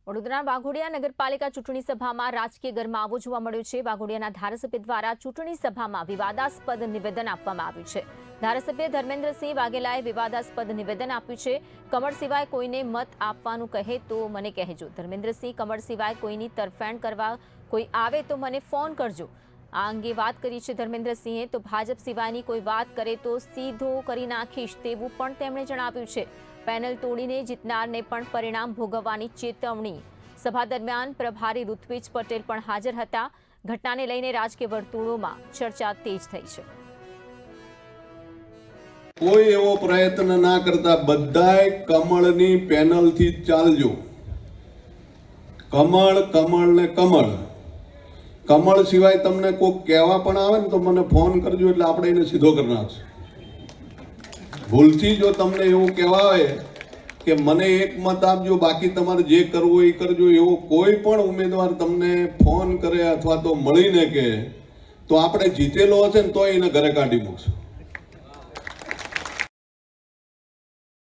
વડોદરા વાઘોડિયા નગરપાલિકા ચૂંટણી સભામાં રાજકીય ગરમાવો જોવા મળ્યો છે। વાઘોડિયાના ધારાસભ્ય દ્વારા ચૂંટણી સભામાં વિવાદાસ્પદ નિવેદન આપવામાં આવ્યું છે। ધારાસભ્ય ધર્મેન્દ્રસિંહ વાઘેલાએ વિવાદાસ્પદ નિવેદન આપ્યું છે। કમળ સિવાય કોઈને મત આપવાનું કહે તો મને કહેજો। ધર્મેન્દ્રસિંહ કમળ સિવાય કોઈની તરફેણ કરવા કોઈ આવે તો મને ફોન કરજો। આ અંગે વાત કરી છે ધર્મેન્દ્રસિંહે। તો ભાજપ સિવાયની કોઈ વાત કરે તો સીધો કરી નાખીશ તેવું પણ તેમણે જણાવ્યું છે। પેનલ તોડીને જીતનારને પણ પરિણામ ભોગવવાની ચેતવણી। સભા દરમિયાન પ્રભારી ઋત્વિજ પટેલ પણ હાજર હતા। ઘટનાને લઈને રાજકીય વર્તુળોમાં ચર્ચા તેજ થઈ છે। કોઈ એવો પ્રયત્ન ના કરતા બધાય કમળની પેનલથી ચાલજો। કમળ કમળ ને કમળ કમળ સિવાય તમને કોઈ કહેવા પણ આવે ને તો મને ફોન કરજો, એટલે આપણે એને સીધો કરી નાખશું। ભૂલથી જો તમને એવું કહેવાય કે મને એક મત આપજો, બાકી તમારે જે કરવું એ કરજો, એવો કોઈ પણ ઉમેદવાર તમને ફોન કરે અથવા તો મળીને કહે તો આપણે જીતેલો હશે ને તો એને ઘરે કાઢી મૂકશું।